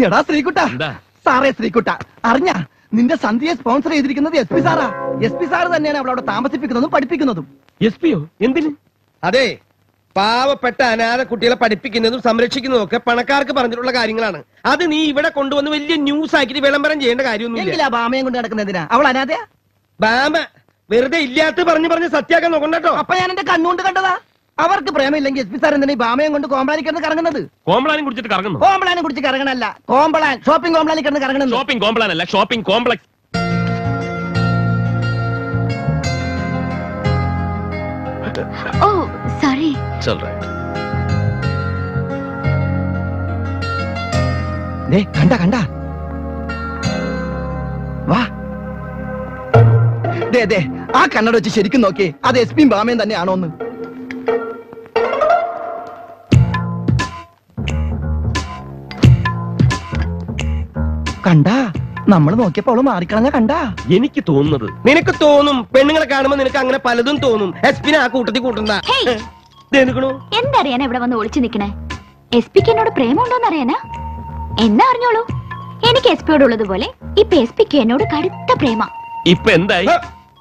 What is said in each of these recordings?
എടാ ശ്രീകുട്ട, സാറേ ശ്രീകുട്ട, അറിഞ്ഞ നിന്റെ സന്ധ്യയെ സ്പോൺസർ ചെയ്തിരിക്കുന്നത് SP സാറാ. SP സാറ് തന്നെയാണ് അവളവിടെ താമസിപ്പിക്കുന്നതും പഠിപ്പിക്കുന്നതും. SP-യോ? എന്തിന്? അതെ, പാവപ്പെട്ട അനാഥ കുട്ടികളെ പഠിപ്പിക്കുന്നതും സംരക്ഷിക്കുന്നതും ഒക്കെ പണക്കാർക്ക് പറഞ്ഞിട്ടുള്ള കാര്യങ്ങളാണ്. അത് നീ ഇവിടെ കൊണ്ടുവന്ന് വലിയ ന്യൂസ് ആക്കിട്ട് വിളംബരം ചെയ്യേണ്ട കാര്യമൊന്നുമില്ല. ബാമയും കൊണ്ട് നടക്കുന്നതിനാ? അവൾ അനാഥയാ? ബാമ വെറുതെ ഇല്ലാത്ത പറഞ്ഞ് സത്യാക്കാൻ നോക്കണ്ടോ. അപ്പൊ ഞാൻ എന്റെ കണ്ണുകൊണ്ട് കണ്ടതാ. അവർക്ക് പ്രേമില്ലെങ്കിൽ SP സാർ എന്തിനാ ഈ ബാമയും കൊണ്ട് കോമ്പളാനി കിടന്ന് കറങ്ങുന്നത്? കോംപ്ലാനും കുടിച്ചിട്ട് കറങ്ങുന്നു? കോമ്പളാനെ കുടിച്ച് കറങ്ങണല്ല, കോമ്പളാൻ ഷോപ്പിംഗ് കോമ്പളാനി കിടന്ന് കറങ്ങുന്നത്. ഷോപ്പിംഗ് കോംപ്ലാൻ അല്ല, ഷോപ്പിംഗ് കോംപ്ലക്സ്. ഓ സോറി. കണ്ട വാ. ദേ ആ കണ്ണട വെച്ച് ശരിക്കും നോക്കിയേ, അത് SP-യും ബാമയും തന്നെയാണോന്ന്. കണ്ടാ? നമ്മൾ നോക്കിയപ്പോ അവള് മാറിക്കളഞ്ഞ കണ്ടാ? എനിക്ക് തോന്നുന്നത്. നിനക്ക് തോന്നും, പെണ്ണുങ്ങളെ കാണുമ്പോ നിനക്ക് അങ്ങനെ പലതും തോന്നും. SP-നെ ആ കൂട്ടത്തിൽ കൂട്ടണ്ട. എന്തറിയാനാ ഇവിടെ വന്ന് ഒളിച്ചു നിക്കണേ? SP-ക്ക് എന്നോട് പ്രേമുണ്ടോന്ന് അറിയാനാ? എന്നാ അറിഞ്ഞോളൂ, എനിക്ക് SP-യോട് ഉള്ളതുപോലെ ഇപ്പൊ SP-ക്ക് എന്നോട് കടുത്ത പ്രേമ. ഇപ്പൊ എന്തായി?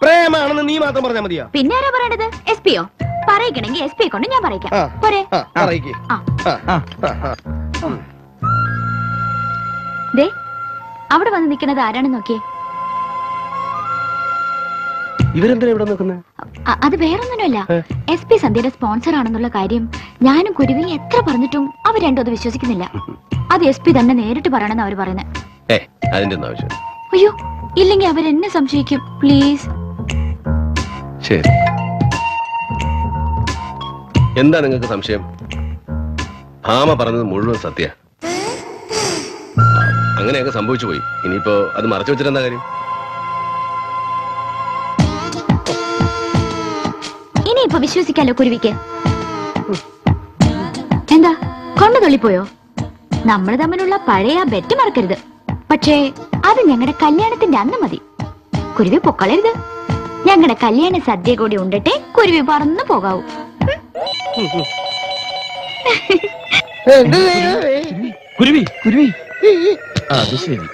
പ്രേമാണെന്ന് നീ മാത്രം പറഞ്ഞാ മതിയോ? പിന്നെ ആരാ പറയണത്? SP-യോ? പറയിക്കണെങ്കിൽ SP-യെ കൊണ്ട് ഞാൻ പറയിക്കാം. പോരെ? ദേ അവിടെ വന്ന് നിൽക്കുന്നത് ആരാണ് നോക്കിയേ? ഇവരെന്താ ഇവിടെ നിൽക്കുന്നത്? അത് വേറൊന്നുമല്ല, SP സന്ധ്യയുടെ സ്പോൺസർ ആണെന്നുള്ള കാര്യം ഞാനും കുരുവിയും എത്ര പറഞ്ഞിട്ടും അവർ രണ്ടും അത് വിശ്വസിക്കുന്നില്ല. അത് SP തന്നെ നേരിട്ട് പറയണമെന്ന് അവർ പറയുന്നത്. അയ്യോ, ഇല്ലെങ്കിൽ അവരെന്നെ സംശയിക്കും. പ്ലീസ്. ശരി, എന്താ നിങ്ങൾക്ക് സംശയം? ഭാമ പറഞ്ഞത് മുഴുവൻ സത്യ. അങ്ങനെയൊക്കെ സംഭവിച്ചു പോയി. ഇനിയിപ്പോ അത് മറച്ചു വെച്ചിട്ടെന്താ കാര്യം? ഇനിയിപ്പോ വിശ്വസിക്കാലോ കുരുവിക്ക്. എന്താ കൊണ്ടു തള്ളിപ്പോയോ? നമ്മൾ തമ്മിലുള്ള പഴയ ബെറ്റ് മറക്കരുത്. പക്ഷേ അത് ഞങ്ങളുടെ കല്യാണത്തിന്റെ അന്ന് മതി. കുരുവി പൊക്കളരുത്. ഞങ്ങളുടെ കല്യാണ സദ്യ കൂടി ഉണ്ടിട്ടേ കുരുവി പറന്നു പോകാവൂ. കുരുവി കുരുവി അത് ശരി.